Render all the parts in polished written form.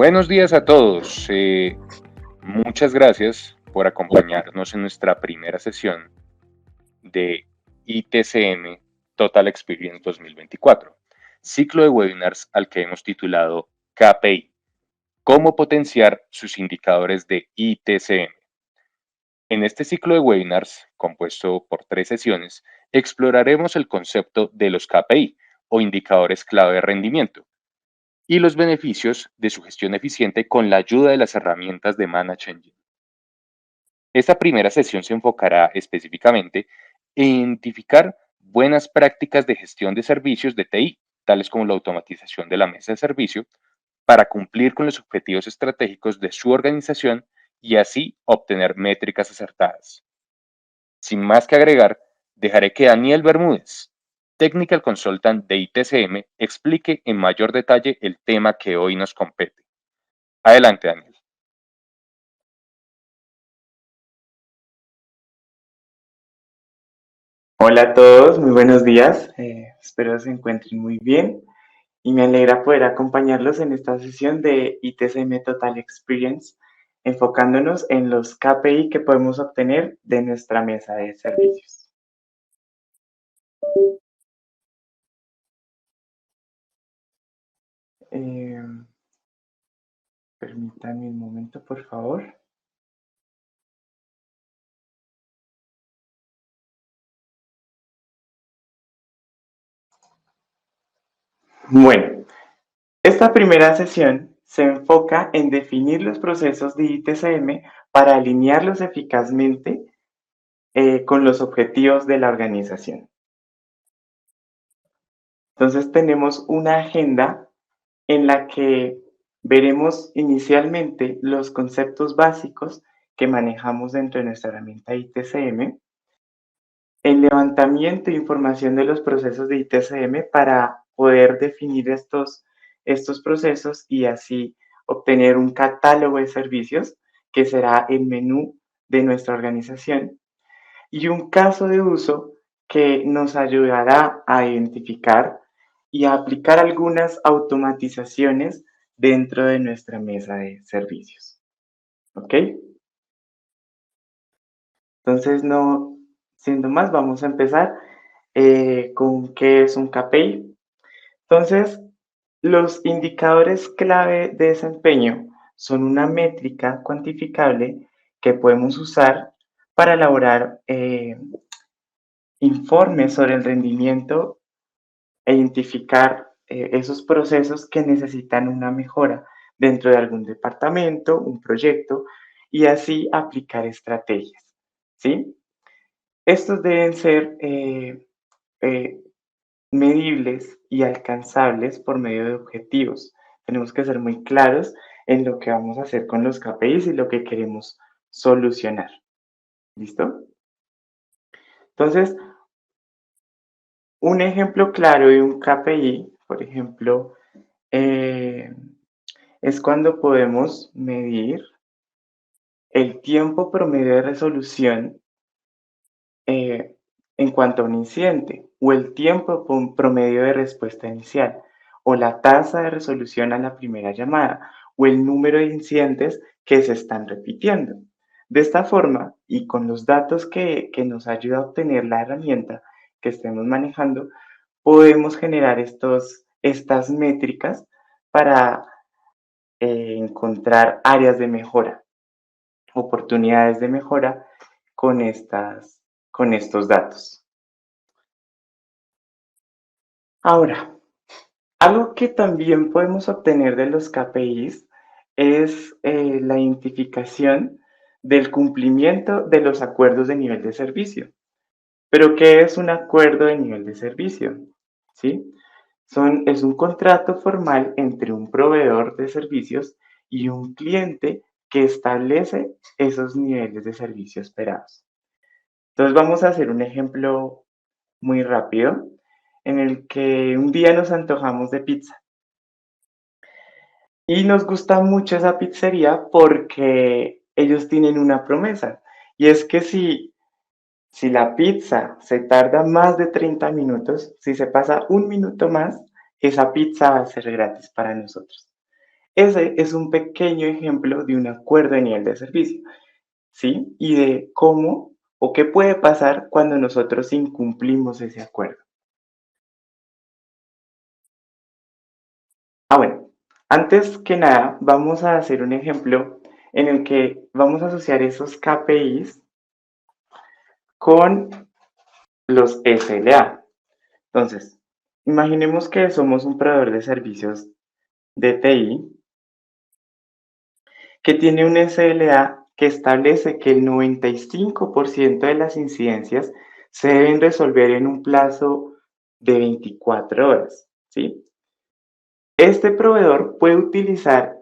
Buenos días a todos. Muchas gracias por acompañarnos en nuestra primera sesión de ITCM Total Experience 2024, ciclo de webinars al que hemos titulado KPI, cómo potenciar sus indicadores de ITCM. En este ciclo de webinars, compuesto por 3 sesiones, exploraremos el concepto de los KPI o indicadores clave de rendimiento y los beneficios de su gestión eficiente con la ayuda de las herramientas de Manage Engine. Esta primera sesión se enfocará específicamente en identificar buenas prácticas de gestión de servicios de TI, tales como la automatización de la mesa de servicio, para cumplir con los objetivos estratégicos de su organización y así obtener métricas acertadas. Sin más que agregar, dejaré que Daniel Bermúdez, Technical Consultant de ITCM, explique en mayor detalle el tema que hoy nos compete. Adelante, Daniel. Hola a todos, muy buenos días. Espero se encuentren muy bien y me alegra poder acompañarlos en esta sesión de ITCM Total Experience, enfocándonos en los KPI que podemos obtener de nuestra mesa de servicios. Permítanme un momento, por favor. Bueno, esta primera sesión se enfoca en definir los procesos de ITCM para alinearlos eficazmente con los objetivos de la organización. Entonces tenemos una agenda en la que veremos inicialmente los conceptos básicos que manejamos dentro de nuestra herramienta ITCM, el levantamiento de información de los procesos de ITCM para poder definir estos procesos y así obtener un catálogo de servicios que será el menú de nuestra organización y un caso de uso que nos ayudará a identificar y a aplicar algunas automatizaciones dentro de nuestra mesa de servicios. ¿Ok? Entonces, no siendo más, vamos a empezar con qué es un KPI. Entonces, los indicadores clave de desempeño son una métrica cuantificable que podemos usar para elaborar informes sobre el rendimiento e identificar esos procesos que necesitan una mejora dentro de algún departamento, un proyecto, y así aplicar estrategias, ¿sí? Estos deben ser eh, medibles y alcanzables por medio de objetivos. Tenemos que ser muy claros en lo que vamos a hacer con los KPIs y lo que queremos solucionar. ¿Listo? Entonces, un ejemplo claro de un KPI, por ejemplo, es cuando podemos medir el tiempo promedio de resolución en cuanto a un incidente o el tiempo promedio de respuesta inicial o la tasa de resolución a la primera llamada o el número de incidentes que se están repitiendo. De esta forma y con los datos que nos ayuda a obtener la herramienta que estemos manejando, podemos generar estas métricas para encontrar áreas de mejora, oportunidades de mejora con estos datos. Ahora, algo que también podemos obtener de los KPIs es la identificación del cumplimiento de los acuerdos de nivel de servicio. ¿Pero qué es un acuerdo de nivel de servicio? ¿Sí? Es un contrato formal entre un proveedor de servicios y un cliente que establece esos niveles de servicio esperados. Entonces vamos a hacer un ejemplo muy rápido en el que un día nos antojamos de pizza. Y nos gusta mucho esa pizzería porque ellos tienen una promesa. Y es que si la pizza se tarda más de 30 minutos, si se pasa un minuto más, esa pizza va a ser gratis para nosotros. Ese es un pequeño ejemplo de un acuerdo de nivel de servicio, ¿sí? Y de cómo o qué puede pasar cuando nosotros incumplimos ese acuerdo. Bueno, antes que nada, vamos a hacer un ejemplo en el que vamos a asociar esos KPIs con los SLA. Entonces, imaginemos que somos un proveedor de servicios de TI que tiene un SLA que establece que el 95% de las incidencias se deben resolver en un plazo de 24 horas, ¿sí? Este proveedor puede utilizar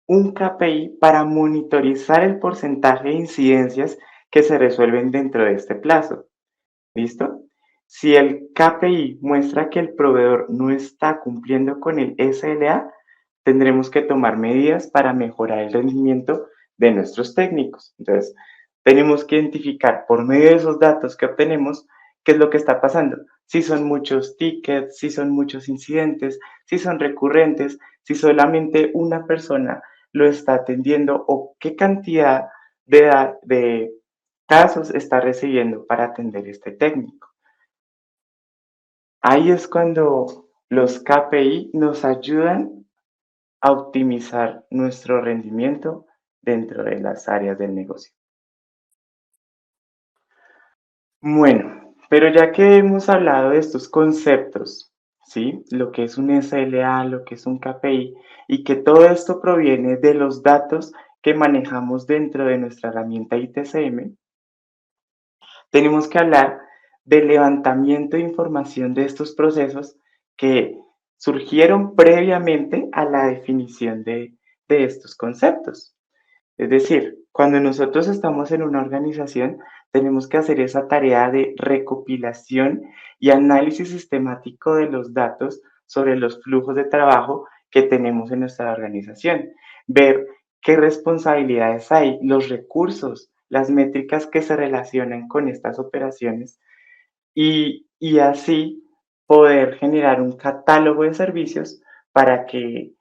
un KPI para monitorizar el porcentaje de incidencias que se resuelven dentro de este plazo. ¿Listo? Si el KPI muestra que el proveedor no está cumpliendo con el SLA, tendremos que tomar medidas para mejorar el rendimiento de nuestros técnicos. Entonces, tenemos que identificar por medio de esos datos que obtenemos qué es lo que está pasando. Si son muchos tickets, si son muchos incidentes, si son recurrentes, si solamente una persona lo está atendiendo o qué cantidad de casos está recibiendo para atender este técnico. Ahí es cuando los KPI nos ayudan a optimizar nuestro rendimiento dentro de las áreas del negocio. Bueno, pero ya que hemos hablado de estos conceptos, ¿sí? Lo que es un SLA, lo que es un KPI, y que todo esto proviene de los datos que manejamos dentro de nuestra herramienta ITCM, tenemos que hablar del levantamiento de información de estos procesos que surgieron previamente a la definición de estos conceptos. Es decir, cuando nosotros estamos en una organización, tenemos que hacer esa tarea de recopilación y análisis sistemático de los datos sobre los flujos de trabajo que tenemos en nuestra organización. Ver qué responsabilidades hay, los recursos, las métricas que se relacionan con estas operaciones y así poder generar un catálogo de servicios para que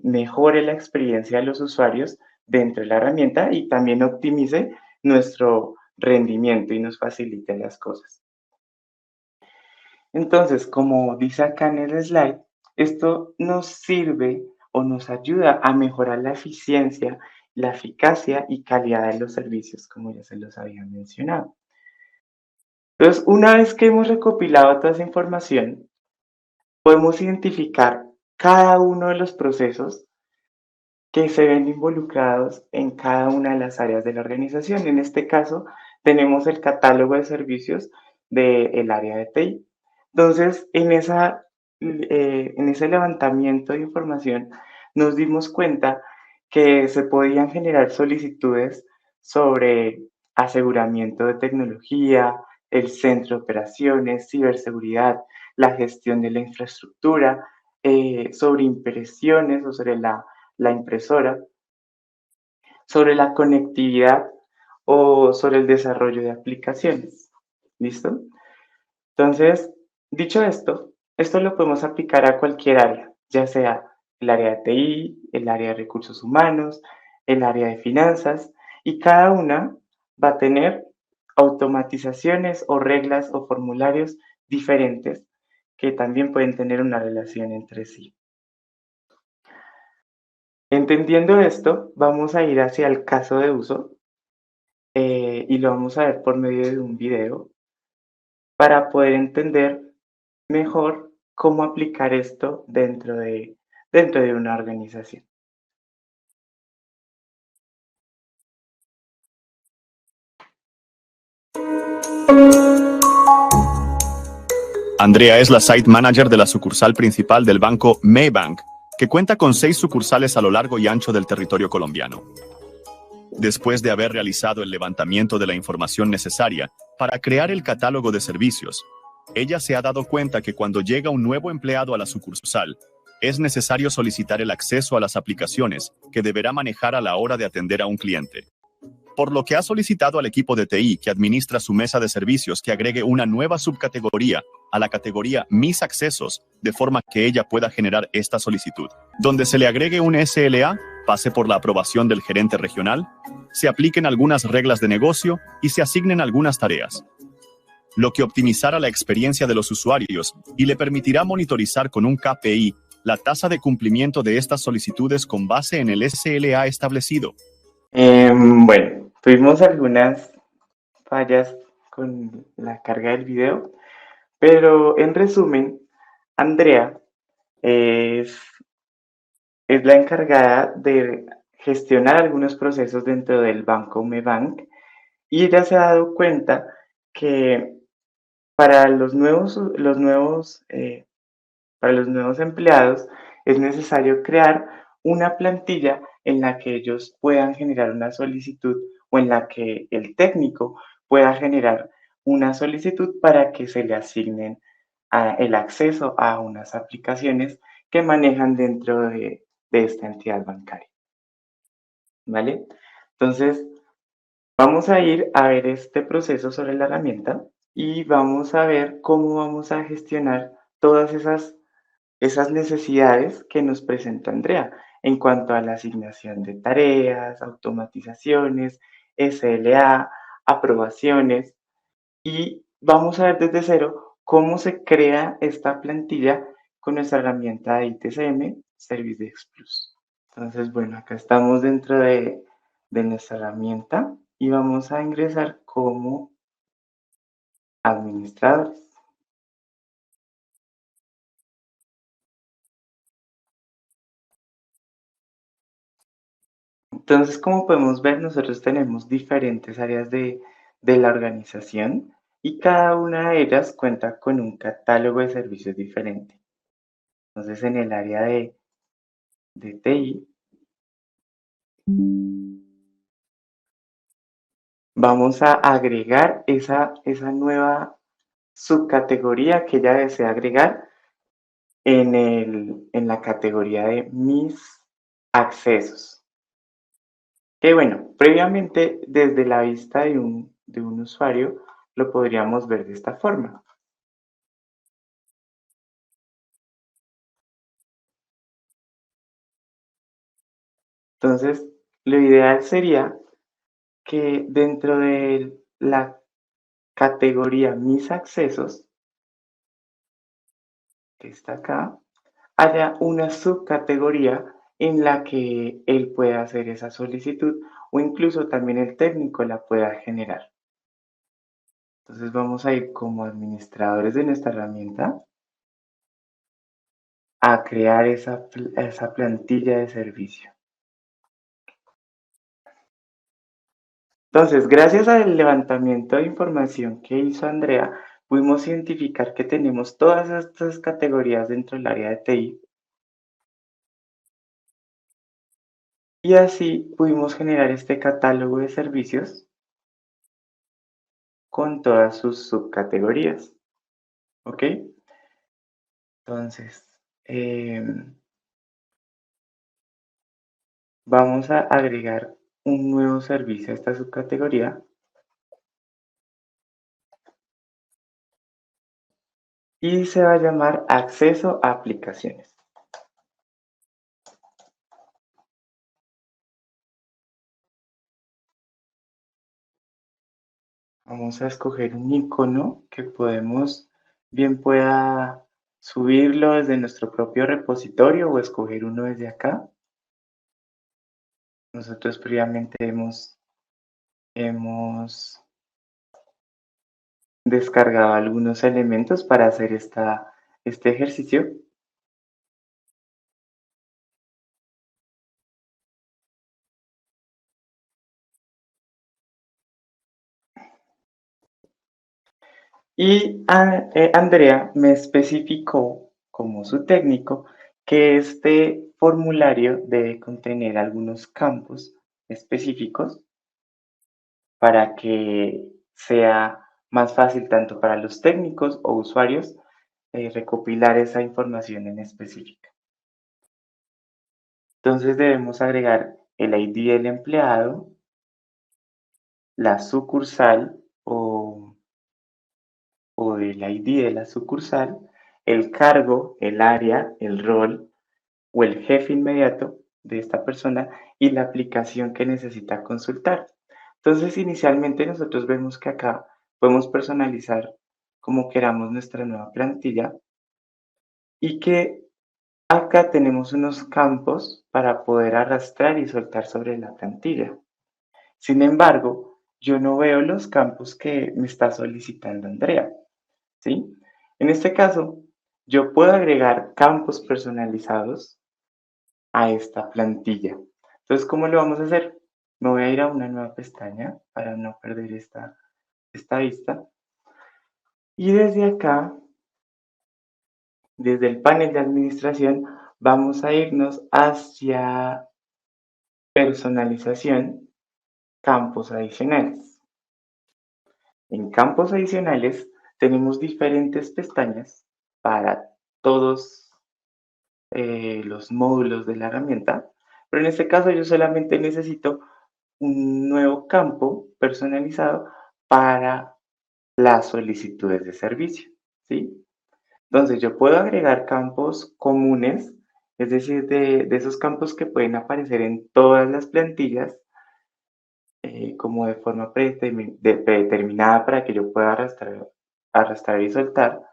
mejore la experiencia de los usuarios dentro de la herramienta y también optimice nuestro rendimiento y nos facilite las cosas. Entonces, como dice acá en el slide, esto nos sirve o nos ayuda a mejorar la eficiencia, la eficacia y calidad de los servicios, como ya se los había mencionado. Entonces, una vez que hemos recopilado toda esa información, podemos identificar cada uno de los procesos que se ven involucrados en cada una de las áreas de la organización. En este caso, tenemos el catálogo de servicios del área de TI. Entonces, en ese levantamiento de información, nos dimos cuenta que se podían generar solicitudes sobre aseguramiento de tecnología, el centro de operaciones, ciberseguridad, la gestión de la infraestructura, sobre impresiones o sobre la impresora, sobre la conectividad o sobre el desarrollo de aplicaciones. ¿Listo? Entonces, dicho esto lo podemos aplicar a cualquier área, ya sea el área de TI, el área de recursos humanos, el área de finanzas, y cada una va a tener automatizaciones o reglas o formularios diferentes que también pueden tener una relación entre sí. Entendiendo esto, vamos a ir hacia el caso de uso y lo vamos a ver por medio de un video para poder entender mejor cómo aplicar esto dentro de una organización. Andrea es la Site Manager de la sucursal principal del banco Maybank, que cuenta con 6 sucursales a lo largo y ancho del territorio colombiano. Después de haber realizado el levantamiento de la información necesaria para crear el catálogo de servicios, ella se ha dado cuenta que cuando llega un nuevo empleado a la sucursal, es necesario solicitar el acceso a las aplicaciones que deberá manejar a la hora de atender a un cliente. Por lo que ha solicitado al equipo de TI que administra su mesa de servicios que agregue una nueva subcategoría a la categoría Mis accesos, de forma que ella pueda generar esta solicitud, donde se le agregue un SLA, pase por la aprobación del gerente regional, se apliquen algunas reglas de negocio y se asignen algunas tareas, lo que optimizará la experiencia de los usuarios y le permitirá monitorizar con un KPI la tasa de cumplimiento de estas solicitudes con base en el SLA establecido. Bueno, tuvimos algunas fallas con la carga del video, pero en resumen, Andrea es, es la encargada de gestionar algunos procesos dentro del banco Mebank y ella se ha dado cuenta que para para los nuevos empleados es necesario crear una plantilla en la que ellos puedan generar una solicitud o en la que el técnico pueda generar una solicitud para que se le asignen el acceso a unas aplicaciones que manejan dentro de esta entidad bancaria. ¿Vale? Entonces, vamos a ir a ver este proceso sobre la herramienta y vamos a ver cómo vamos a gestionar todas esas necesidades que nos presenta Andrea en cuanto a la asignación de tareas, automatizaciones, SLA, aprobaciones y vamos a ver desde cero cómo se crea esta plantilla con nuestra herramienta de ITCM Service Desk Plus. Entonces, bueno, acá estamos dentro de nuestra herramienta y vamos a ingresar como administradores. Entonces, como podemos ver, nosotros tenemos diferentes áreas de la organización y cada una de ellas cuenta con un catálogo de servicios diferente. Entonces, en el área de TI, vamos a agregar esa nueva subcategoría que ella desea agregar en la categoría de mis accesos. Que bueno, previamente desde la vista de un usuario lo podríamos ver de esta forma. Entonces, lo ideal sería que dentro de la categoría mis accesos, que está acá, haya una subcategoría en la que él pueda hacer esa solicitud o incluso también el técnico la pueda generar. Entonces vamos a ir como administradores de nuestra herramienta a crear esa plantilla de servicio. Entonces, gracias al levantamiento de información que hizo Andrea, pudimos identificar que tenemos todas estas categorías dentro del área de TI y así pudimos generar este catálogo de servicios con todas sus subcategorías. ¿Ok? Entonces, vamos a agregar un nuevo servicio a esta subcategoría y se va a llamar acceso a aplicaciones. Vamos a escoger un icono que bien pueda subirlo desde nuestro propio repositorio o escoger uno desde acá. Nosotros previamente hemos descargado algunos elementos para hacer este ejercicio. Y Andrea me especificó como su técnico que este formulario debe contener algunos campos específicos para que sea más fácil tanto para los técnicos o usuarios recopilar esa información en específica. Entonces debemos agregar el ID del empleado, la sucursal o o el ID de la sucursal, el cargo, el área, el rol o el jefe inmediato de esta persona y la aplicación que necesita consultar. Entonces, inicialmente nosotros vemos que acá podemos personalizar como queramos nuestra nueva plantilla y que acá tenemos unos campos para poder arrastrar y soltar sobre la plantilla. Sin embargo, yo no veo los campos que me está solicitando Andrea, ¿sí? En este caso, yo puedo agregar campos personalizados a esta plantilla. Entonces, ¿cómo lo vamos a hacer? Me voy a ir a una nueva pestaña para no perder esta vista. Y desde acá, desde el panel de administración, vamos a irnos hacia personalización, campos adicionales. En campos adicionales tenemos diferentes pestañas para todos los módulos de la herramienta, pero en este caso yo solamente necesito un nuevo campo personalizado para las solicitudes de servicio, ¿sí? Entonces yo puedo agregar campos comunes, es decir, de esos campos que pueden aparecer en todas las plantillas, como de forma predeterminada para que yo pueda arrastrar y soltar,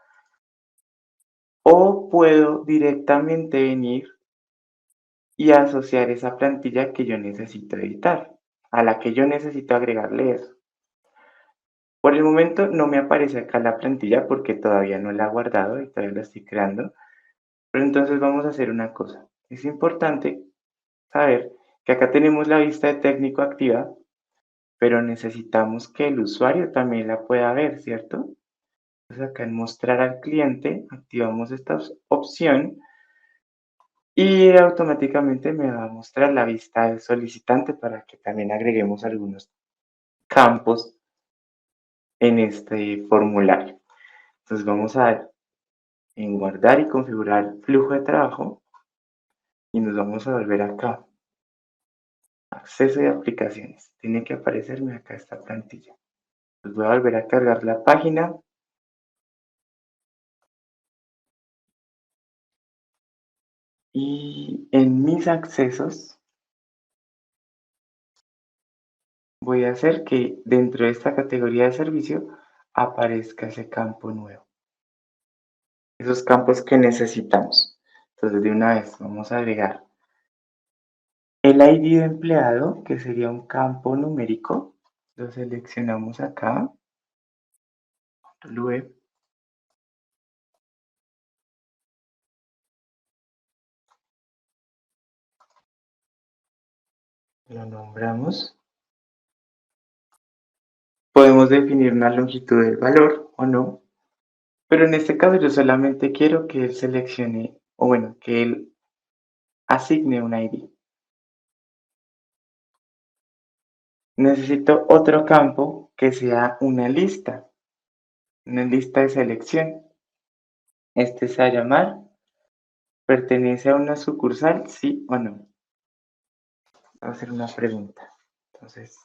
o puedo directamente venir y asociar esa plantilla que yo necesito editar, a la que yo necesito agregarle eso. Por el momento no me aparece acá la plantilla porque todavía no la he guardado y todavía la estoy creando, pero entonces vamos a hacer una cosa. Es importante saber que acá tenemos la vista de técnico activa, pero necesitamos que el usuario también la pueda ver, ¿cierto? Entonces acá en mostrar al cliente activamos esta opción y automáticamente me va a mostrar la vista del solicitante para que también agreguemos algunos campos en este formulario. Entonces vamos a dar en guardar y configurar flujo de trabajo y nos vamos a volver acá. Acceso de aplicaciones. Tiene que aparecerme acá esta plantilla. Pues voy a volver a cargar la página. Y en mis accesos voy a hacer que dentro de esta categoría de servicio aparezca ese campo nuevo. Esos campos que necesitamos. Entonces de una vez vamos a agregar el ID de empleado, que sería un campo numérico. Lo seleccionamos acá. Control V. Lo nombramos. Podemos definir una longitud del valor o no, pero en este caso yo solamente quiero que él seleccione, o bueno, que él asigne un ID. Necesito otro campo que sea una lista de selección. Este se va a llamar ¿pertenece a una sucursal? Sí o no. Voy a hacer una pregunta. Entonces,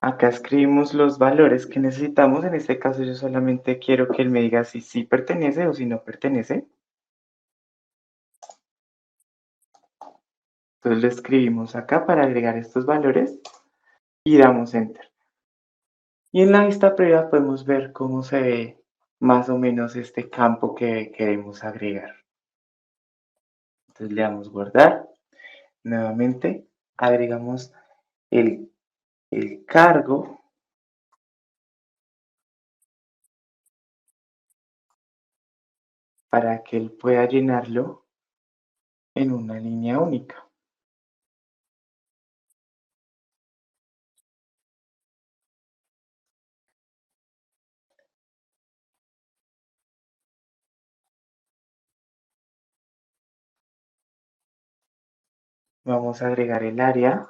acá escribimos los valores que necesitamos. En este caso yo solamente quiero que él me diga si sí pertenece o si no pertenece. Entonces lo escribimos acá para agregar estos valores y damos Enter. Y en la vista previa podemos ver cómo se ve más o menos este campo que queremos agregar. Entonces le damos guardar. Nuevamente agregamos el cargo para que él pueda llenarlo en una línea única. Vamos a agregar el área.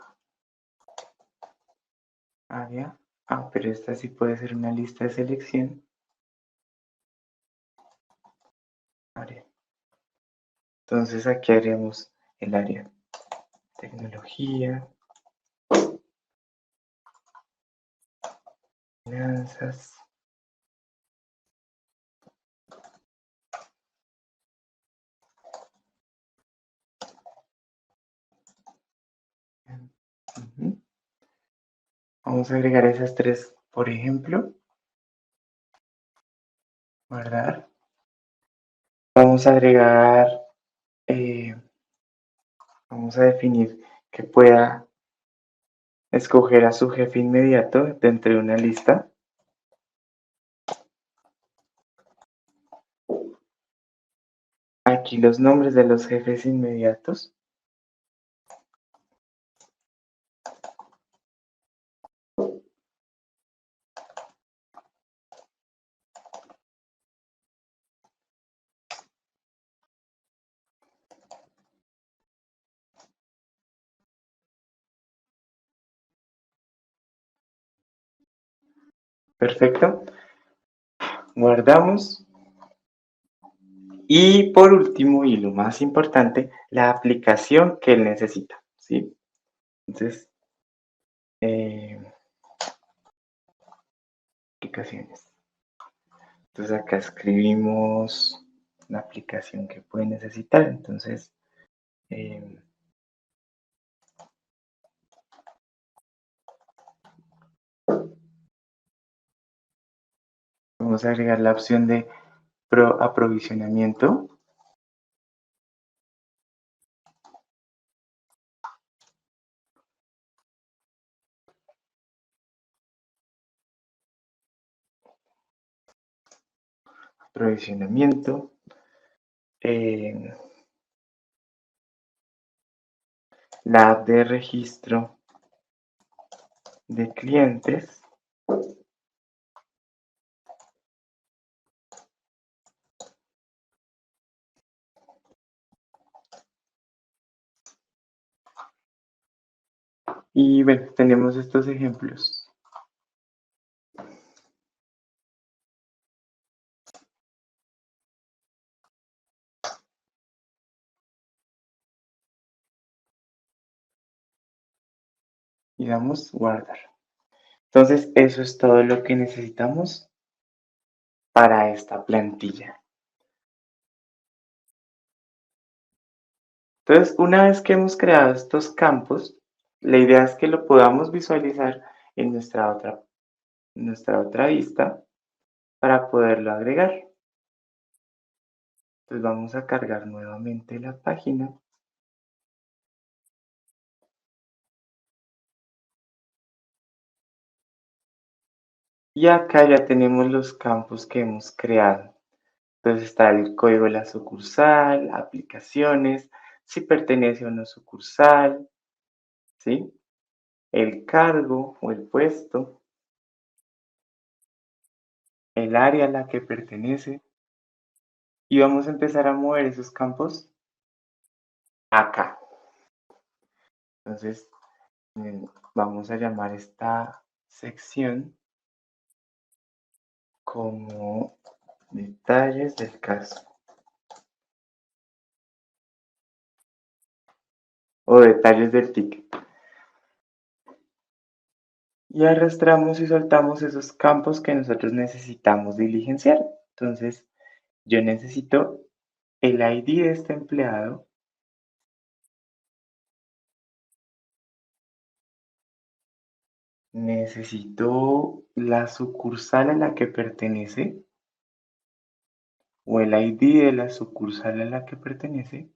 Pero esta sí puede ser una lista de selección. Entonces aquí haríamos el área tecnología, finanzas, ujú. Vamos a agregar esas tres, por ejemplo, guardar. Vamos a agregar, vamos a definir que pueda escoger a su jefe inmediato dentro de una lista. Aquí los nombres de los jefes inmediatos. Perfecto. Guardamos. Y por último, y lo más importante, la aplicación que él necesita, ¿sí? Entonces, aplicaciones. Entonces acá escribimos la aplicación que puede necesitar. Entonces, vamos a agregar la opción de aprovisionamiento. Aprovisionamiento. La app de registro de clientes. Y bueno, tenemos estos ejemplos. Y damos guardar. Entonces, eso es todo lo que necesitamos para esta plantilla. Entonces, una vez que hemos creado estos campos, la idea es que lo podamos visualizar en nuestra otra vista para poderlo agregar. Entonces vamos a cargar nuevamente la página. Y acá ya tenemos los campos que hemos creado. Entonces está el código de la sucursal, aplicaciones, si pertenece a una sucursal, ¿sí? El cargo o el puesto, el área a la que pertenece. Y vamos a empezar a mover esos campos acá. Entonces, vamos a llamar esta sección como detalles del caso. O detalles del ticket. Y arrastramos y soltamos esos campos que nosotros necesitamos diligenciar. Entonces, yo necesito el ID de este empleado, necesito la sucursal a la que pertenece, o el ID de la sucursal a la que pertenece.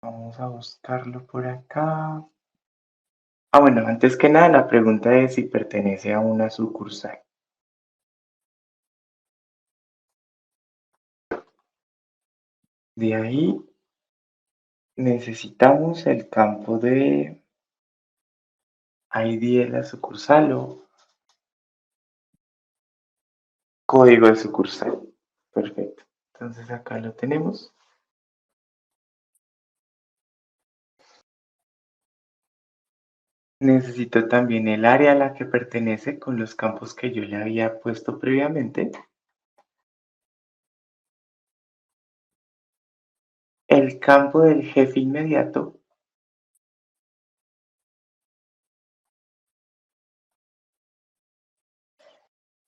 Vamos a buscarlo por acá. Bueno, antes que nada, la pregunta es si pertenece a una sucursal. De ahí necesitamos el campo de ID de la sucursal o código de sucursal. Perfecto. Entonces acá lo tenemos. Necesito también el área a la que pertenece con los campos que yo le había puesto previamente. el campo del jefe inmediato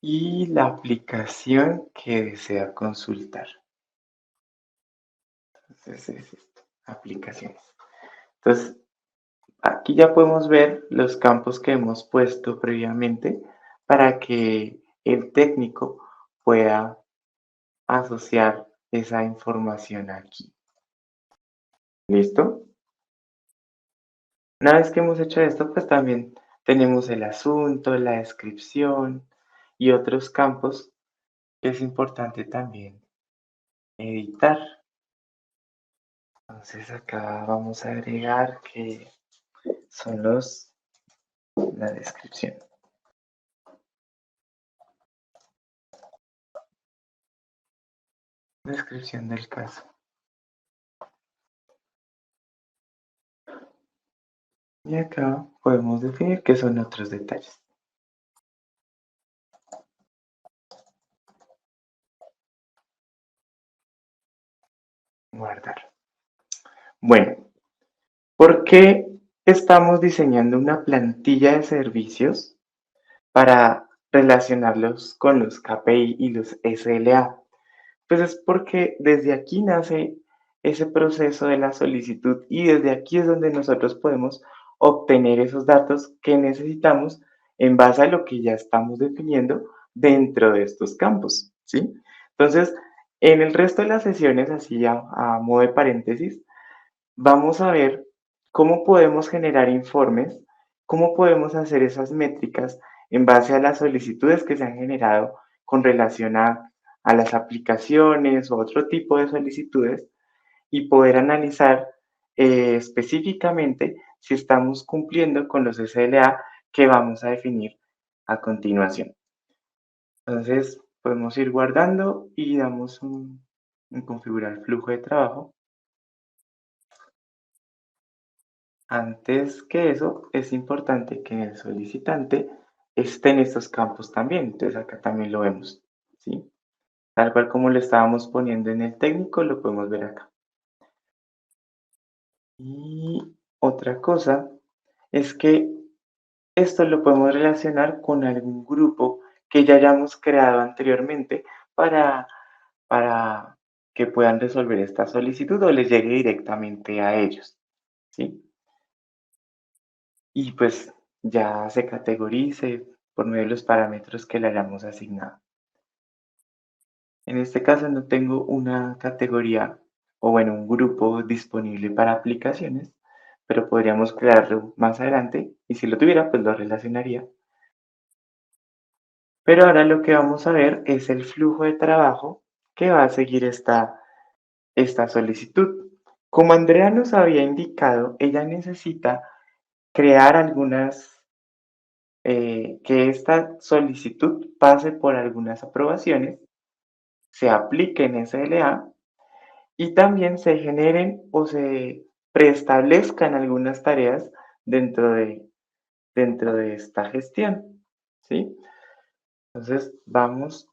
y la aplicación que desea consultar. Entonces es esto, aplicaciones. Entonces, aquí ya podemos ver los campos que hemos puesto previamente para que el técnico pueda asociar esa información aquí. ¿Listo? Una vez que hemos hecho esto, pues también tenemos el asunto, la descripción y otros campos que es importante también editar. Entonces acá vamos a agregar que son la descripción. Descripción del caso. Y acá podemos definir qué son otros detalles. Guardar. Bueno, ¿por qué estamos diseñando una plantilla de servicios para relacionarlos con los KPI y los SLA? Pues es porque desde aquí nace ese proceso de la solicitud y desde aquí es donde nosotros podemos obtener esos datos que necesitamos en base a lo que ya estamos definiendo dentro de estos campos, ¿sí? Entonces, en el resto de las sesiones, así a modo de paréntesis, vamos a ver cómo podemos generar informes, cómo podemos hacer esas métricas en base a las solicitudes que se han generado con relación a las aplicaciones o otro tipo de solicitudes y poder analizar específicamente si estamos cumpliendo con los SLA que vamos a definir a continuación. Entonces, podemos ir guardando y damos en configurar flujo de trabajo. Antes que eso, es importante que en el solicitante estén estos campos también. Entonces, acá también lo vemos, ¿sí? Tal cual como lo estábamos poniendo en el técnico, lo podemos ver acá. Y otra cosa es que esto lo podemos relacionar con algún grupo que ya hayamos creado anteriormente para, para que puedan resolver esta solicitud o les llegue directamente a ellos, ¿sí? Y pues ya se categorice por medio de los parámetros que le hayamos asignado. En este caso no tengo una categoría o bueno, un grupo disponible para aplicaciones, pero podríamos crearlo más adelante y si lo tuviera, pues lo relacionaría. Pero ahora lo que vamos a ver es el flujo de trabajo que va a seguir esta solicitud. Como Andrea nos había indicado, ella necesita crear que esta solicitud pase por algunas aprobaciones, se aplique en SLA y también se generen o se preestablezcan algunas tareas dentro de esta gestión, ¿sí? Entonces vamos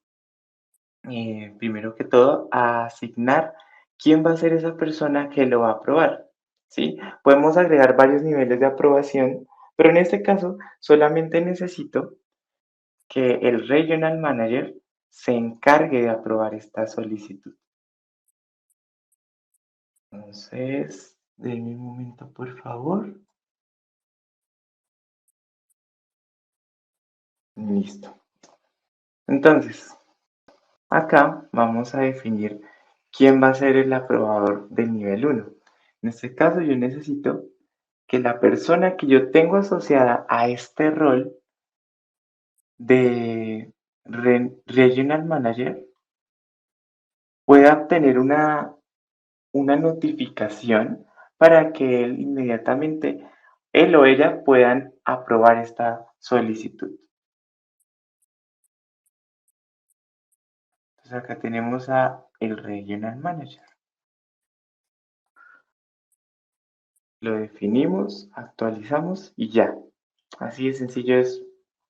primero que todo a asignar quién va a ser esa persona que lo va a aprobar, ¿sí? Podemos agregar varios niveles de aprobación, pero en este caso solamente necesito que el Regional Manager se encargue de aprobar esta solicitud. Entonces, denme un momento, por favor. Listo. Entonces, acá vamos a definir quién va a ser el aprobador del nivel 1. En este caso, yo necesito que la persona que yo tengo asociada a este rol de Regional Manager pueda obtener una notificación para que él inmediatamente, él o ella puedan aprobar esta solicitud. Entonces acá tenemos a el Regional Manager. Lo definimos, actualizamos y ya. Así de sencillo es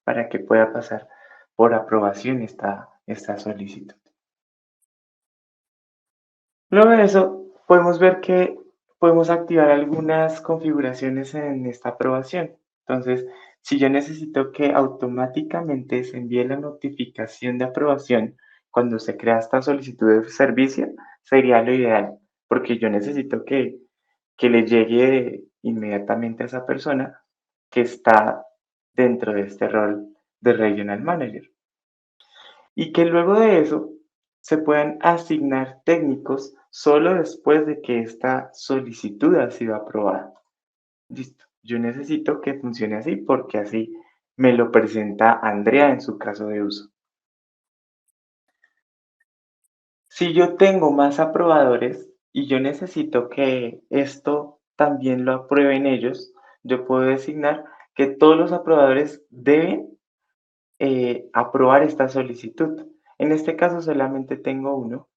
para que pueda pasar por aprobación esta solicitud. Luego de eso, podemos ver que podemos activar algunas configuraciones en esta aprobación. Entonces, si yo necesito que automáticamente se envíe la notificación de aprobación cuando se crea esta solicitud de servicio, sería lo ideal, porque yo necesito que le llegue inmediatamente a esa persona que está dentro de este rol de Regional Manager. Y que luego de eso se puedan asignar técnicos solo después de que esta solicitud ha sido aprobada. Listo. Yo necesito que funcione así porque así me lo presenta Andrea en su caso de uso. Si yo tengo más aprobadores y yo necesito que esto también lo aprueben ellos, yo puedo designar que todos los aprobadores deben aprobar esta solicitud. En este caso solamente tengo uno,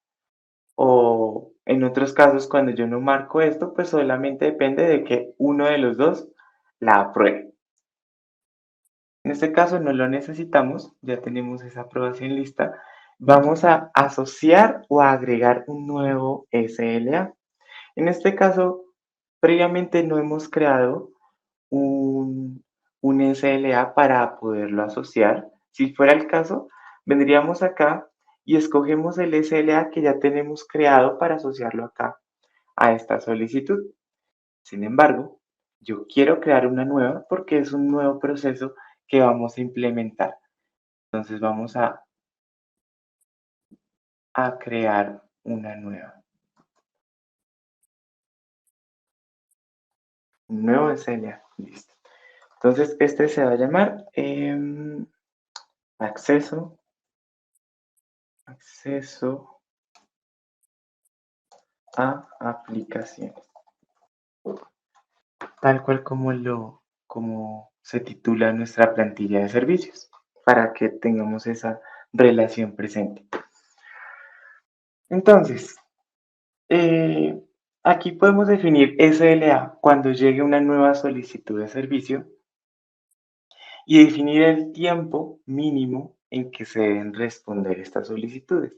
o en otros casos cuando yo no marco esto, pues solamente depende de que uno de los dos la apruebe. En este caso no lo necesitamos, ya tenemos esa aprobación lista. Vamos a asociar o a agregar un nuevo SLA. En este caso, previamente no hemos creado un SLA para poderlo asociar. Si fuera el caso, vendríamos acá y escogemos el SLA que ya tenemos creado para asociarlo acá a esta solicitud. Sin embargo, yo quiero crear una nueva porque es un nuevo proceso que vamos a implementar. Entonces vamos a crear una nueva. Un nuevo SLA. Listo. Entonces este se va a llamar acceso a aplicaciones. Tal cual como se titula nuestra plantilla de servicios, para que tengamos esa relación presente. Entonces, aquí podemos definir SLA cuando llegue una nueva solicitud de servicio y definir el tiempo mínimo en que se deben responder estas solicitudes,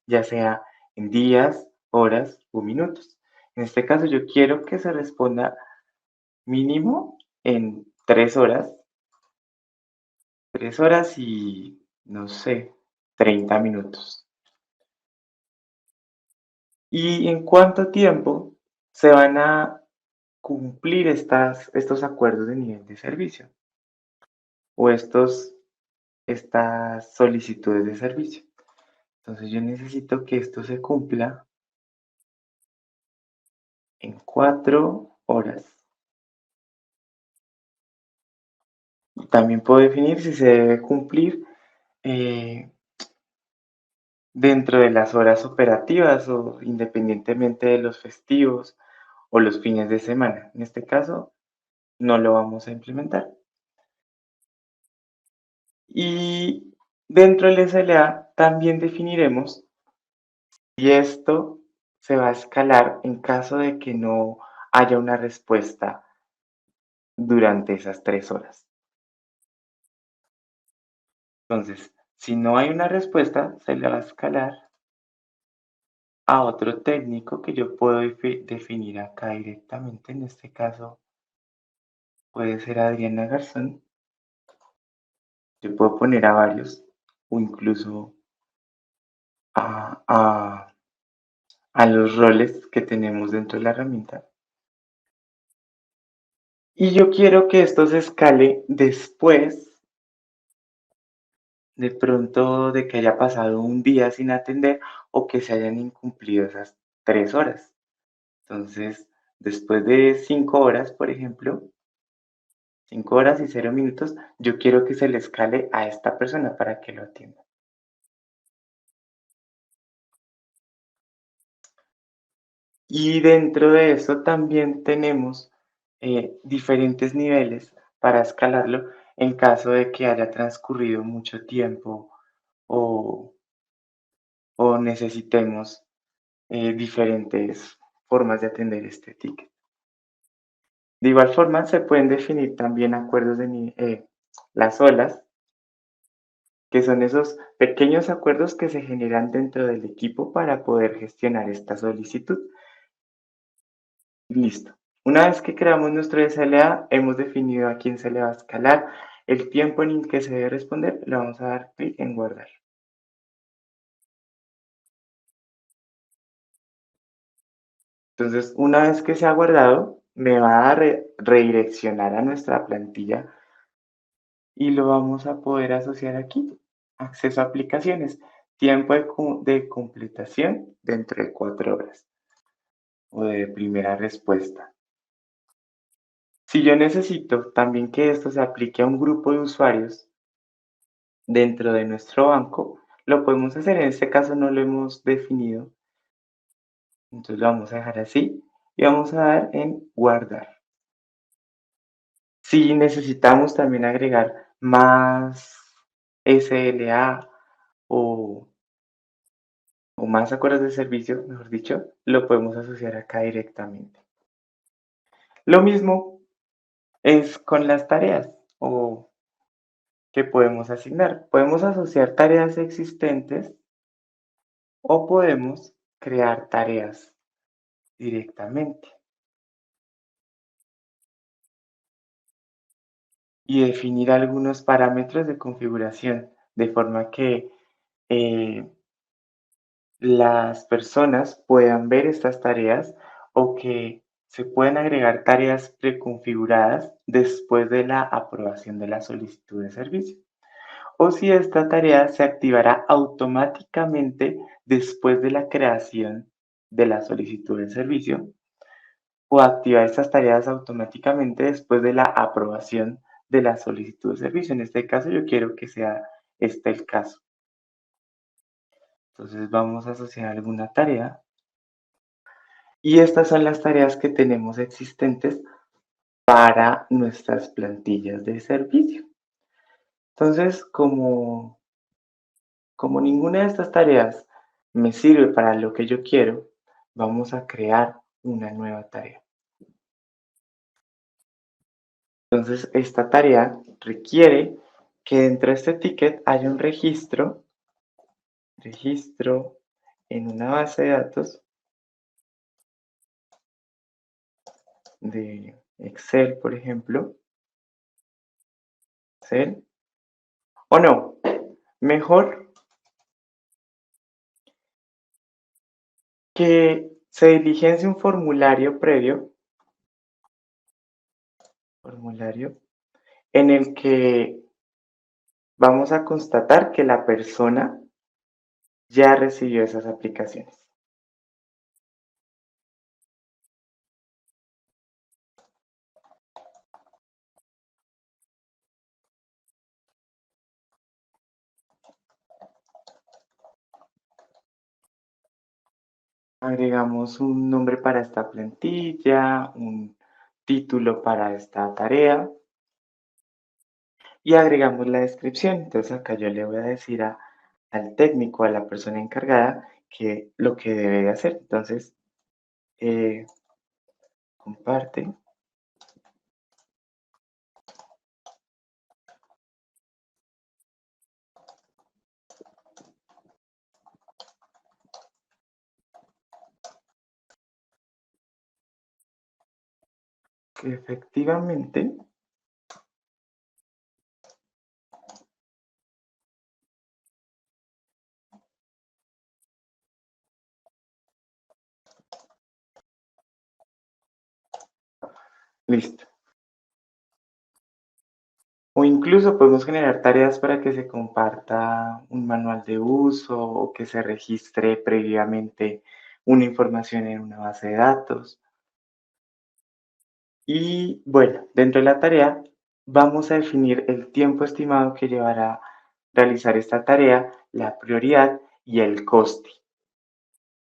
ya sea en días, horas o minutos. En este caso, yo quiero que se responda mínimo en 3 horas, 3 horas y, no sé, 30 minutos. ¿Y en cuánto tiempo se van a cumplir estos acuerdos de nivel de servicio o estas solicitudes de servicio? Entonces yo necesito que esto se cumpla en 4 horas. Y también puedo definir si se debe cumplir dentro de las horas operativas o independientemente de los festivos o los fines de semana. En este caso, no lo vamos a implementar. Y dentro del SLA también definiremos si esto se va a escalar en caso de que no haya una respuesta durante esas 3 horas. Entonces, si no hay una respuesta, se le va a escalar a otro técnico que yo puedo definir acá directamente. En este caso, puede ser Adriana Garzón. Yo puedo poner a varios o incluso a los roles que tenemos dentro de la herramienta. Y yo quiero que esto se escale después de pronto de que haya pasado un día sin atender o que se hayan incumplido esas 3 horas. Entonces, después de 5 horas, por ejemplo, 5 horas y 0 minutos, yo quiero que se le escale a esta persona para que lo atienda. Y dentro de eso también tenemos diferentes niveles para escalarlo en caso de que haya transcurrido mucho tiempo o, o necesitemos diferentes formas de atender este ticket. De igual forma, se pueden definir también acuerdos de las olas, que son esos pequeños acuerdos que se generan dentro del equipo para poder gestionar esta solicitud. Listo. Una vez que creamos nuestro SLA, hemos definido a quién se le va a escalar, el tiempo en el que se debe responder, le vamos a dar clic en guardar. Entonces, una vez que se ha guardado, me va a redireccionar a nuestra plantilla y lo vamos a poder asociar aquí. Acceso a aplicaciones. Tiempo de completación dentro de 4 horas o de primera respuesta. Si yo necesito también que esto se aplique a un grupo de usuarios dentro de nuestro banco, lo podemos hacer. En este caso no lo hemos definido. Entonces lo vamos a dejar así y vamos a dar en guardar. Si necesitamos también agregar más SLA o, o más acuerdos de servicio, mejor dicho, lo podemos asociar acá directamente. Lo mismo es con las tareas o que podemos asignar. Podemos asociar tareas existentes o podemos crear tareas directamente y definir algunos parámetros de configuración de forma que eh, las personas puedan ver estas tareas o que se pueden agregar tareas preconfiguradas después de la aprobación de la solicitud de servicio. O si esta tarea se activará automáticamente después de la creación de la solicitud de servicio o activar estas tareas automáticamente después de la aprobación de la solicitud de servicio. En este caso yo quiero que sea este el caso. Entonces vamos a asociar alguna tarea y estas son las tareas que tenemos existentes para nuestras plantillas de servicio. Entonces, como ninguna de estas tareas me sirve para lo que yo quiero, vamos a crear una nueva tarea. Entonces, esta tarea requiere que dentro de este ticket haya un registro en una base de datos de Excel, por ejemplo. Excel. O no, mejor que se diligencie un formulario previo, en el que vamos a constatar que la persona ya recibió esas aplicaciones. Agregamos un nombre para esta plantilla, un título para esta tarea y agregamos la descripción. Entonces acá yo le voy a decir al técnico, a la persona encargada, que lo que debe de hacer. Entonces, comparte. Que efectivamente listo. O incluso podemos generar tareas para que se comparta un manual de uso o que se registre previamente una información en una base de datos. Y bueno, dentro de la tarea vamos a definir el tiempo estimado que llevará realizar esta tarea, la prioridad y el coste.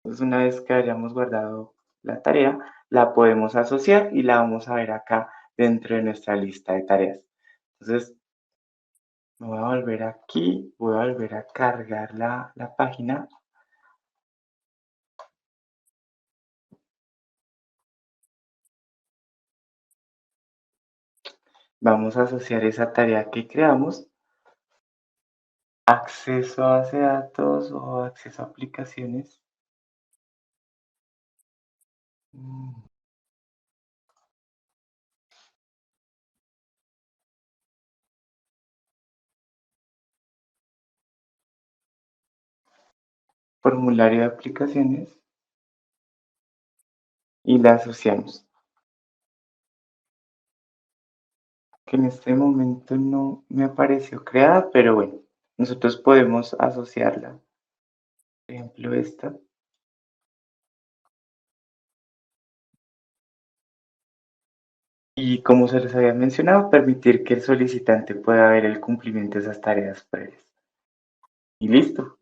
Entonces, una vez que hayamos guardado la tarea, la podemos asociar y la vamos a ver acá dentro de nuestra lista de tareas. Entonces, me voy a volver aquí, voy a volver a cargar la página. Vamos a asociar esa tarea que creamos, acceso a base de datos o acceso a aplicaciones. formulario de aplicaciones y la asociamos. Que en este momento no me apareció creada, pero bueno, nosotros podemos asociarla. Por ejemplo, esta. Y como se les había mencionado, permitir que el solicitante pueda ver el cumplimiento de esas tareas previas. Y listo.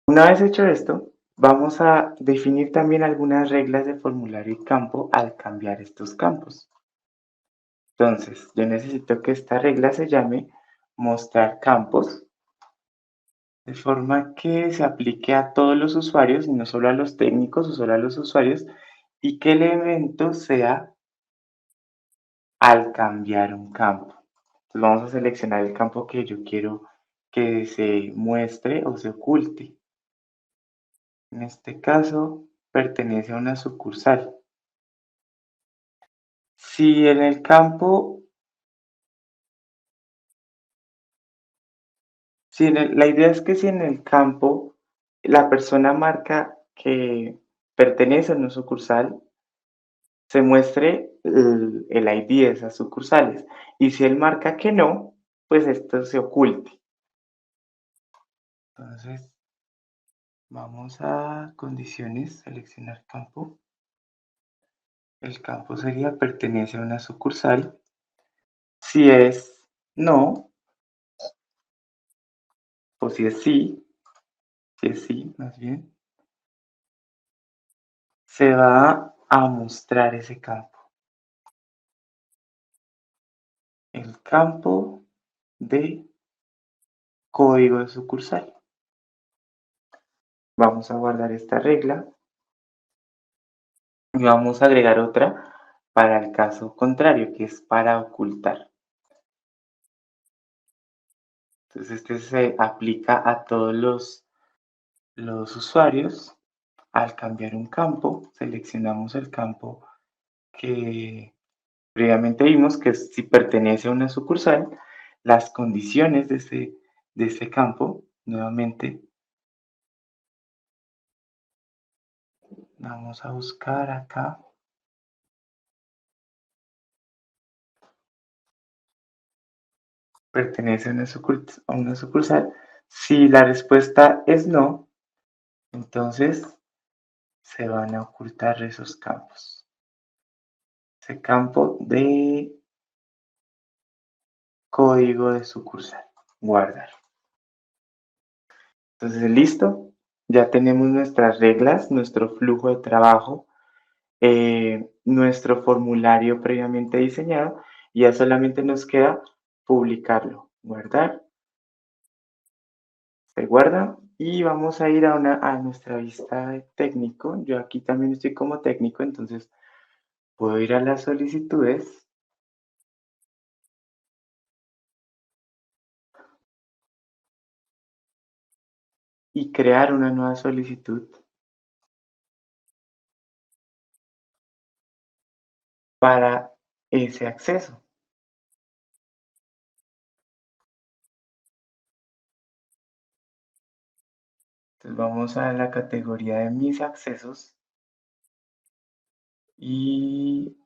Una vez hecho esto, vamos a definir también algunas reglas de formulario y campo al cambiar estos campos. Entonces, yo necesito que esta regla se llame mostrar campos, de forma que se aplique a todos los usuarios y no solo a los técnicos o solo a los usuarios, y que el evento sea al cambiar un campo. Entonces vamos a seleccionar el campo que yo quiero que se muestre o se oculte. En este caso, pertenece a una sucursal. Si en el campo, la idea es que si en el campo la persona marca que pertenece a una sucursal, se muestre el ID de esas sucursales. Y si él marca que no, pues esto se oculte. Entonces, vamos a condiciones, seleccionar campo. El campo sería pertenece a una sucursal. Si es no, o si es sí, más bien, se va a mostrar ese campo. El campo de código de sucursal. Vamos a guardar esta regla y vamos a agregar otra para el caso contrario, que es para ocultar. Entonces este se aplica a todos los usuarios. Al cambiar un campo, seleccionamos el campo que previamente vimos, que es si pertenece a una sucursal, las condiciones de ese campo, nuevamente, vamos a buscar acá. Pertenece a una sucursal. Si la respuesta es no, entonces se van a ocultar esos campos. Ese campo de código de sucursal. Guardar. Entonces, listo. Ya tenemos nuestras reglas, nuestro flujo de trabajo, nuestro formulario previamente diseñado, y ya solamente nos queda publicarlo. Guardar. Se guarda y vamos a ir a nuestra vista de técnico. Yo aquí también estoy como técnico, entonces puedo ir a las solicitudes. Y crear una nueva solicitud para ese acceso. Entonces vamos a la categoría de mis accesos y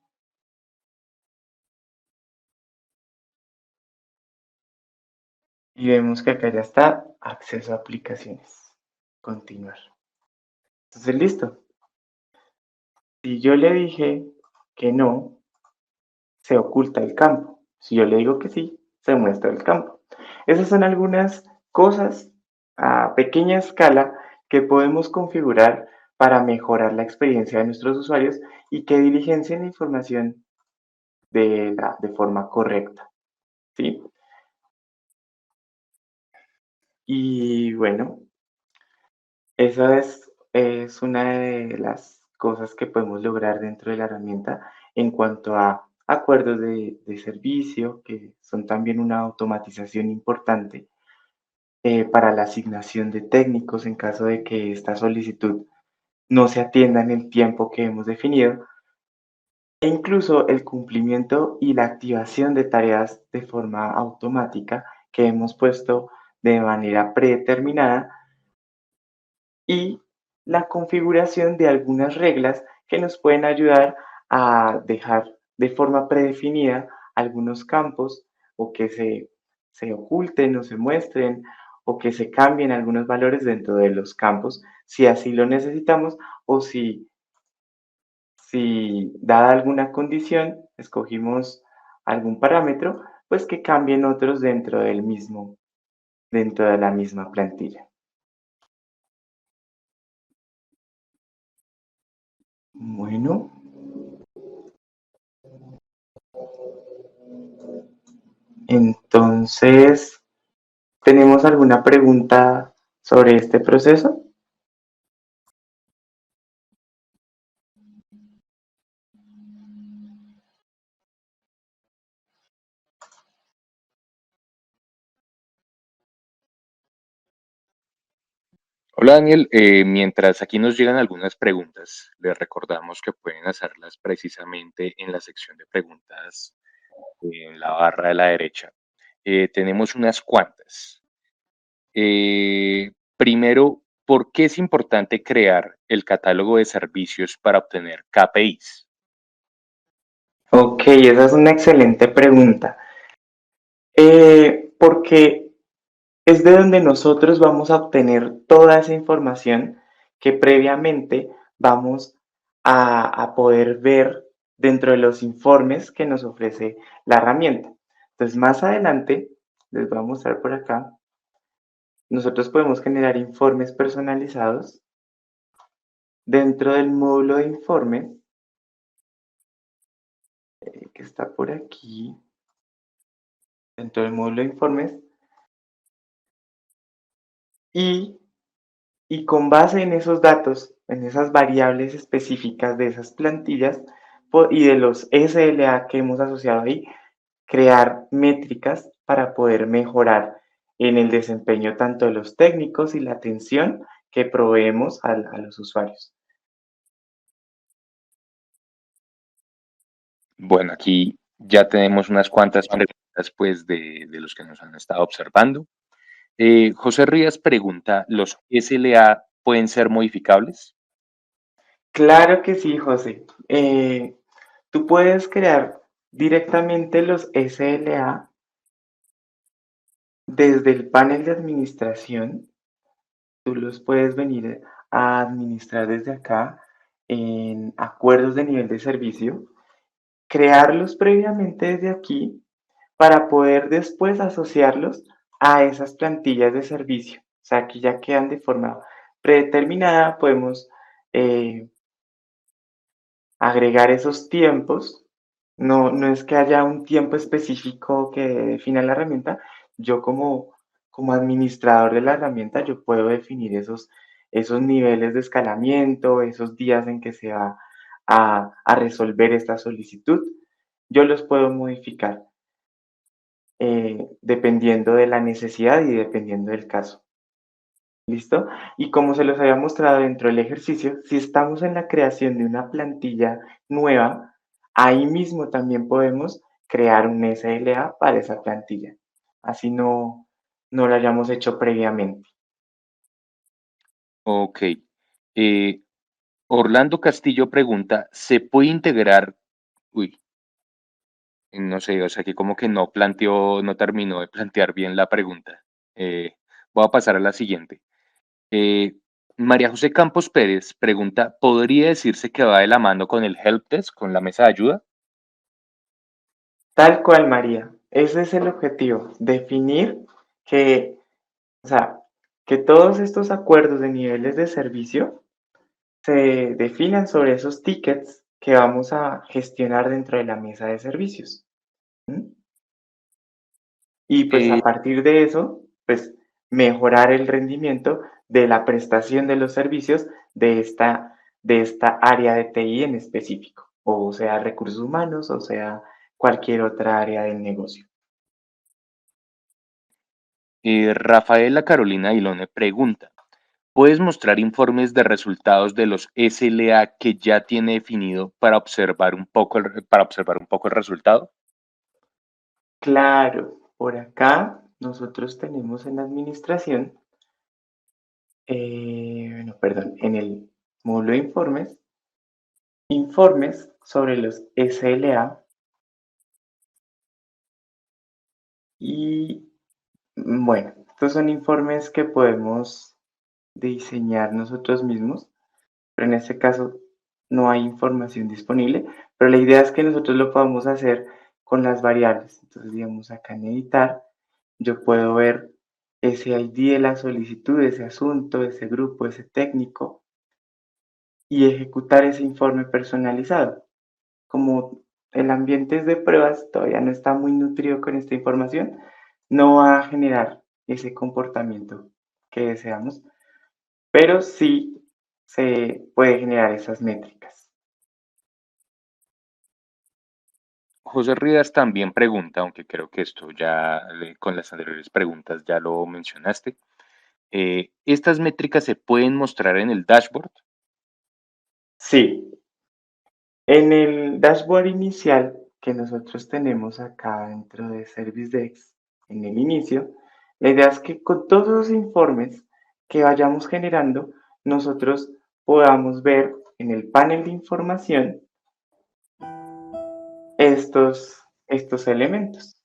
vemos que acá ya está acceso a aplicaciones. Continuar. Entonces listo. Si yo le dije que no, se oculta el campo. Si yo le digo que sí, se muestra el campo. Esas son algunas cosas a pequeña escala que podemos configurar para mejorar la experiencia de nuestros usuarios y que diligencien la información de forma correcta, ¿sí? Y bueno, esa es una de las cosas que podemos lograr dentro de la herramienta en cuanto a acuerdos de servicio, que son también una automatización importante para la asignación de técnicos en caso de que esta solicitud no se atienda en el tiempo que hemos definido, e incluso el cumplimiento y la activación de tareas de forma automática que hemos puesto de manera predeterminada y la configuración de algunas reglas que nos pueden ayudar a dejar de forma predefinida algunos campos o que se oculten o se muestren o que se cambien algunos valores dentro de los campos si así lo necesitamos o si dada alguna condición escogimos algún parámetro, pues que cambien otros dentro de la misma plantilla. Bueno, entonces, ¿tenemos alguna pregunta sobre este proceso? Hola Daniel, mientras aquí nos llegan algunas preguntas, les recordamos que pueden hacerlas precisamente en la sección de preguntas en la barra de la derecha. Tenemos unas cuantas. Primero, ¿por qué es importante crear el catálogo de servicios para obtener KPIs? Ok, esa es una excelente pregunta. Porque es de donde nosotros vamos a obtener toda esa información que previamente vamos a poder ver dentro de los informes que nos ofrece la herramienta. Entonces, más adelante, les voy a mostrar por acá, nosotros podemos generar informes personalizados dentro del módulo de informes, que está por aquí, dentro del módulo de informes, y Y con base en esos datos, en esas variables específicas de esas plantillas y de los SLA que hemos asociado ahí, crear métricas para poder mejorar en el desempeño tanto de los técnicos y la atención que proveemos a los usuarios. Bueno, aquí ya tenemos unas cuantas preguntas pues de los que nos han estado observando. José Rías pregunta, ¿los SLA pueden ser modificables? Claro que sí, José. Tú puedes crear directamente los SLA desde el panel de administración. Tú los puedes venir a administrar desde acá en acuerdos de nivel de servicio, crearlos previamente desde aquí para poder después asociarlos a esas plantillas de servicio. O sea, aquí ya quedan de forma predeterminada, podemos eh, agregar esos tiempos. No es que haya un tiempo específico que defina la herramienta. Yo como administrador de la herramienta, yo puedo definir esos niveles de escalamiento, esos días en que se va a resolver esta solicitud. Yo los puedo modificar dependiendo de la necesidad y dependiendo del caso. ¿Listo? Y como se los había mostrado dentro del ejercicio, si estamos en la creación de una plantilla nueva, ahí mismo también podemos crear un SLA para esa plantilla. Así no lo hayamos hecho previamente. Ok. Eh, Orlando Castillo pregunta, ¿se puede integrar? Uy, no sé, o sea que como que no planteó, no terminó de plantear bien la pregunta. Voy a pasar a la siguiente. Eh, María José Campos Pérez pregunta, ¿podría decirse que va de la mano con el helpdesk, con la mesa de ayuda? Tal cual, María. Ese es el objetivo, definir que, o sea, que todos estos acuerdos de niveles de servicio se definan sobre esos tickets que vamos a gestionar dentro de la mesa de servicios. ¿Mm? Y pues Eh, a partir de eso, pues mejorar el rendimiento de la prestación de los servicios de esta área de TI en específico, o sea, recursos humanos, o sea, cualquier otra área del negocio. Rafaela Carolina Ilone pregunta, ¿puedes mostrar informes de resultados de los SLA que ya tiene definido para observar un poco para observar un poco el resultado? Claro, por acá nosotros tenemos en administración, bueno, perdón, en el módulo de informes, informes sobre los SLA y bueno, estos son informes que podemos diseñar nosotros mismos, pero en este caso no hay información disponible, pero la idea es que nosotros lo podamos hacer con las variables. Entonces, digamos, acá en editar, yo puedo ver ese ID de la solicitud, ese asunto, ese grupo, ese técnico, y ejecutar ese informe personalizado. Como el ambiente es de pruebas, todavía no está muy nutrido con esta información, no va a generar ese comportamiento que deseamos, pero sí se puede generar esas métricas. José Rivas también pregunta, aunque creo que esto ya con las anteriores preguntas ya lo mencionaste, ¿estas métricas se pueden mostrar en el dashboard? Sí, en el dashboard inicial que nosotros tenemos acá dentro de ServiceDex, en el inicio, la idea es que con todos los informes que vayamos generando, nosotros podamos ver en el panel de información estos elementos,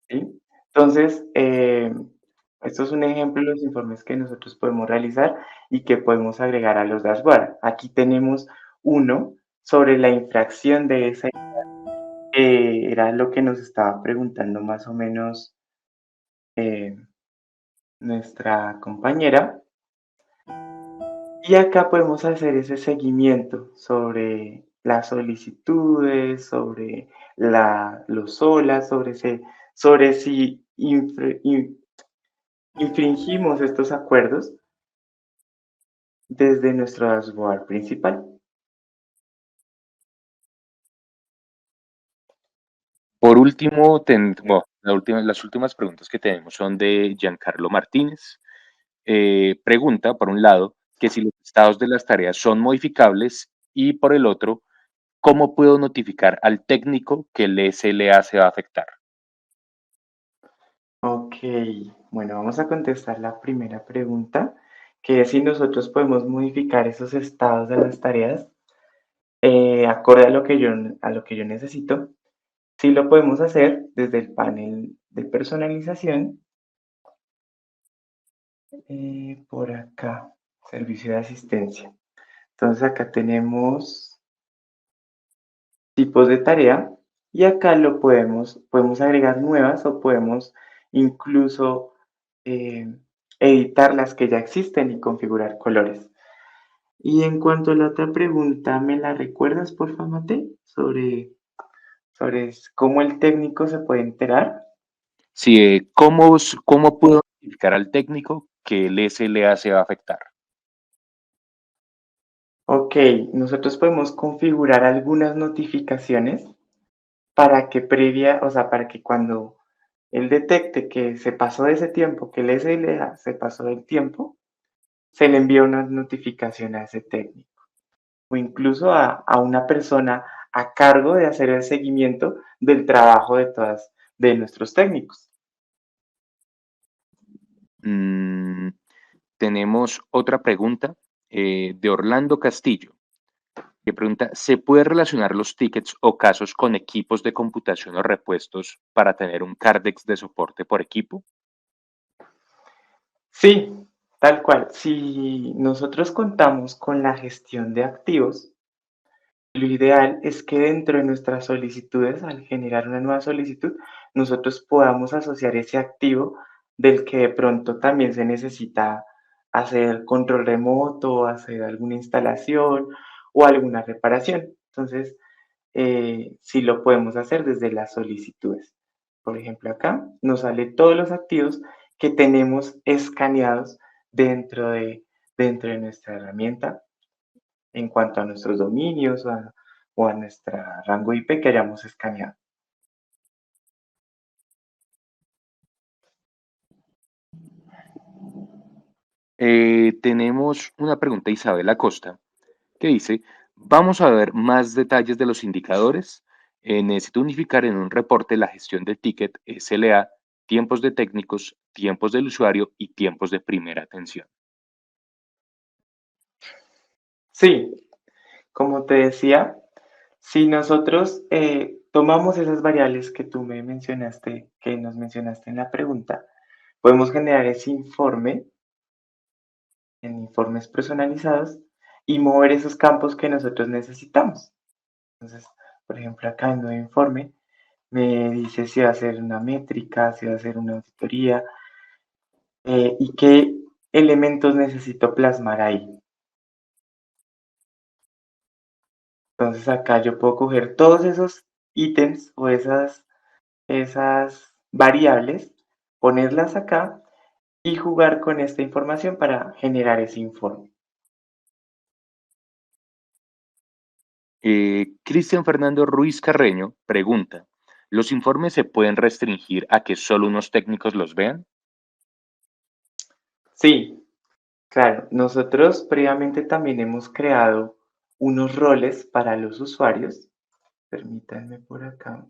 ¿sí? Entonces, esto es un ejemplo de los informes que nosotros podemos realizar y que podemos agregar a los dashboard. Aquí tenemos uno sobre la infracción de esa, era lo que nos estaba preguntando más o menos eh, nuestra compañera. Y acá podemos hacer ese seguimiento sobre las solicitudes, sobre los SOLAS, sobre si infringimos estos acuerdos desde nuestro dashboard principal. Por último, bueno, las últimas preguntas que tenemos son de Giancarlo Martínez. Pregunta, por un lado, que si los estados de las tareas son modificables y por el otro, ¿cómo puedo notificar al técnico que el SLA se va a afectar? Ok, bueno, vamos a contestar la primera pregunta, que es si nosotros podemos modificar esos estados de las tareas acorde a lo que yo necesito. Sí lo podemos hacer desde el panel de personalización. Por acá, servicio de asistencia. Entonces acá tenemos tipos de tarea y acá podemos agregar nuevas o podemos incluso eh, editar las que ya existen y configurar colores. Y en cuanto a la otra pregunta, ¿me la recuerdas, por favor, Mate? Sobre cómo el técnico se puede enterar. Sí, ¿cómo puedo notificar al técnico que el SLA se va a afectar? Ok, nosotros podemos configurar algunas notificaciones para que o sea, para que cuando él detecte que se pasó de ese tiempo, que el SLA se pasó del tiempo, se le envía una notificación a ese técnico o incluso a una persona a cargo de hacer el seguimiento del trabajo de nuestros técnicos. Mm, tenemos otra pregunta de Orlando Castillo, que pregunta, ¿se puede relacionar los tickets o casos con equipos de computación o repuestos para tener un Cardex de soporte por equipo? Sí, tal cual. Si nosotros contamos con la gestión de activos, lo ideal es que dentro de nuestras solicitudes, al generar una nueva solicitud, nosotros podamos asociar ese activo del que de pronto también se necesita hacer control remoto, hacer alguna instalación o alguna reparación. Entonces, sí lo podemos hacer desde las solicitudes. Por ejemplo, acá nos sale todos los activos que tenemos escaneados dentro de nuestra herramienta en cuanto a nuestros dominios o a nuestro rango IP que hayamos escaneado. Tenemos una pregunta de Isabel Acosta que dice, vamos a ver más detalles de los indicadores. Necesito unificar en un reporte la gestión del ticket SLA, tiempos de técnicos, tiempos del usuario y tiempos de primera atención. Sí, como te decía, si nosotros tomamos esas variables que tú me mencionaste, que nos mencionaste en la pregunta, podemos generar ese informe en informes personalizados y mover esos campos que nosotros necesitamos. Entonces, por ejemplo, acá en nuevo informe me dice si va a ser una métrica, si va a ser una auditoría y qué elementos necesito plasmar ahí. Entonces acá yo puedo coger todos esos ítems o esas variables, ponerlas acá y jugar con esta información para generar ese informe. Cristian Fernando Ruiz Carreño pregunta, ¿los informes se pueden restringir a que solo unos técnicos los vean? Sí, claro, nosotros previamente también hemos creado unos roles para los usuarios. Permítanme por acá.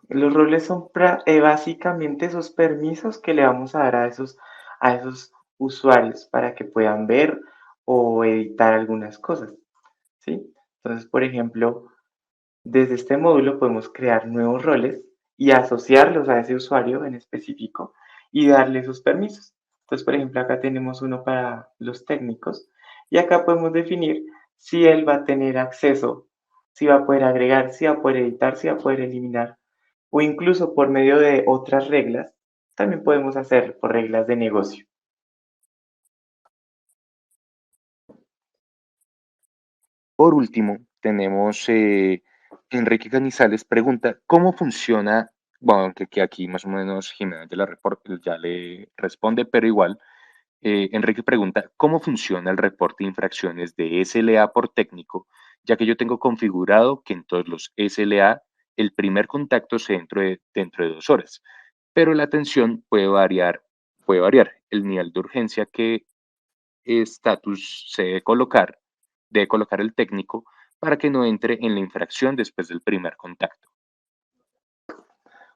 Los roles son básicamente esos permisos que le vamos a dar a esos usuarios para que puedan ver o editar algunas cosas, ¿sí? Entonces, por ejemplo, desde este módulo podemos crear nuevos roles y asociarlos a ese usuario en específico y darle esos permisos. Entonces, por ejemplo, acá tenemos uno para los técnicos y acá podemos definir si él va a tener acceso, si va a poder agregar, si va a poder editar, si va a poder eliminar o incluso por medio de otras reglas. También podemos hacerlo por reglas de negocio. Por último, tenemos Enrique Canizales pregunta, ¿cómo funciona? Bueno, aunque que aquí más o menos Jiménez ya le responde, pero igual, Enrique pregunta, ¿cómo funciona el reporte de infracciones de SLA por técnico? Ya que yo tengo configurado que en todos los SLA el primer contacto se dentro de 2 horas, pero la atención puede variar. El nivel de urgencia que estatus se debe colocar el técnico para que no entre en la infracción después del primer contacto.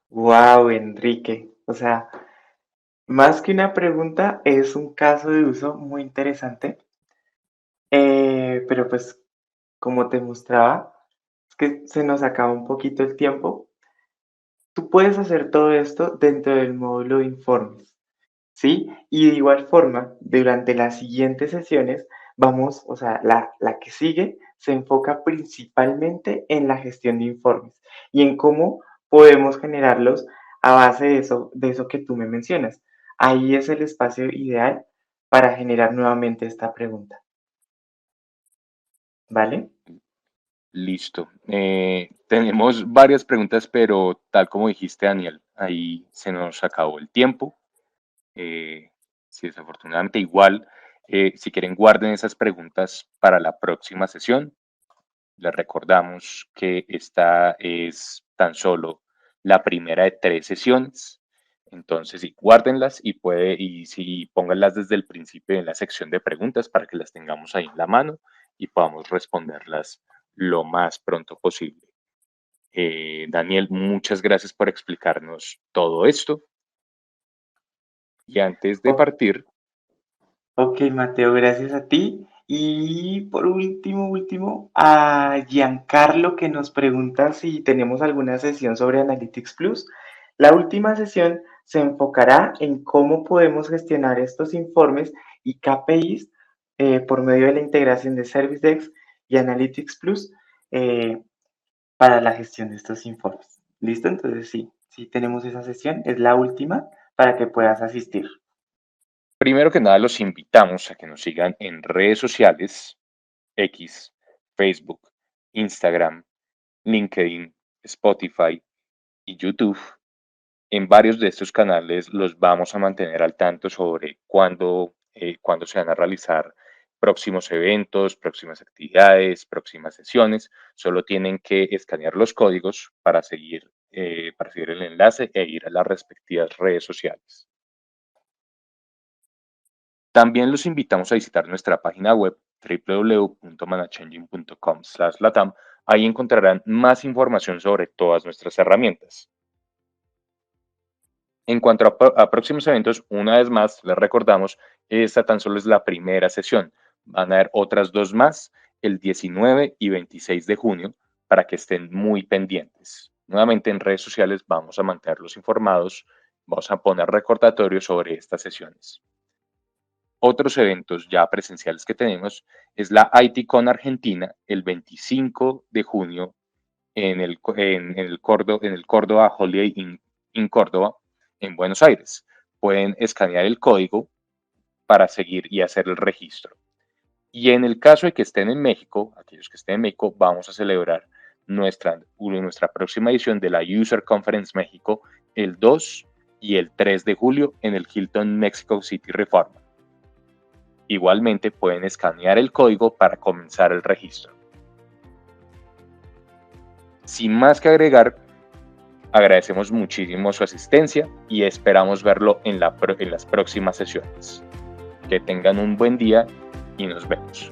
Wow, Enrique. O sea, más que una pregunta, es un caso de uso muy interesante. Pero pues, como te mostraba, es que se nos acaba un poquito el tiempo. Tú puedes hacer todo esto dentro del módulo de informes, ¿sí? Y de igual forma, durante las siguientes sesiones, vamos, o sea, la que sigue se enfoca principalmente en la gestión de informes y en cómo podemos generarlos a base de eso que tú me mencionas. Ahí es el espacio ideal para generar nuevamente esta pregunta, ¿vale? Listo. Tenemos varias preguntas, pero tal como dijiste, Daniel, ahí se nos acabó el tiempo. Sí, desafortunadamente, igual, si quieren, guarden esas preguntas para la próxima sesión. Les recordamos que esta es tan solo la primera de 3 sesiones. Entonces, sí, guárdenlas y sí, pónganlas desde el principio en la sección de preguntas para que las tengamos ahí en la mano y podamos responderlas lo más pronto posible. Daniel, muchas gracias por explicarnos todo esto. Y antes de O- partir, ok, Mateo, gracias a ti. Y por último, a Giancarlo que nos pregunta si tenemos alguna sesión sobre Analytics Plus. La última sesión se enfocará en cómo podemos gestionar estos informes y KPIs por medio de la integración de Service Desk y Analytics Plus eh, para la gestión de estos informes. ¿Listo? Entonces sí tenemos esa sesión, es la última para que puedas asistir. primero que nada los invitamos a que nos sigan en redes sociales, X, Facebook, Instagram, LinkedIn, Spotify y YouTube. En varios de estos canales los vamos a mantener al tanto sobre cuándo se van a realizar próximos eventos, próximas actividades, próximas sesiones. Solo tienen que escanear los códigos para seguir el enlace e ir a las respectivas redes sociales. También los invitamos a visitar nuestra página web www.managengine.com/latam. Ahí encontrarán más información sobre todas nuestras herramientas. En cuanto a próximos eventos, una vez más les recordamos Esta tan solo es la primera sesión. Van a haber otras 2 más, el 19 y 26 de junio, para que estén muy pendientes. Nuevamente en redes sociales vamos a mantenerlos informados, vamos a poner recordatorios sobre estas sesiones. Otros eventos ya presenciales que tenemos es la ITCon Argentina el 25 de junio en el Córdoba Holiday Inn Córdoba, en Buenos Aires. Pueden escanear el código para seguir y hacer el registro. Y en el caso de que estén en México, aquellos que estén en México, vamos a celebrar nuestra próxima edición de la User Conference México el 2 y el 3 de julio en el Hilton Mexico City Reforma. Igualmente pueden escanear el código para comenzar el registro. Sin más que agregar, agradecemos muchísimo su asistencia y esperamos verlo en las próximas sesiones. Que tengan un buen día y nos vemos.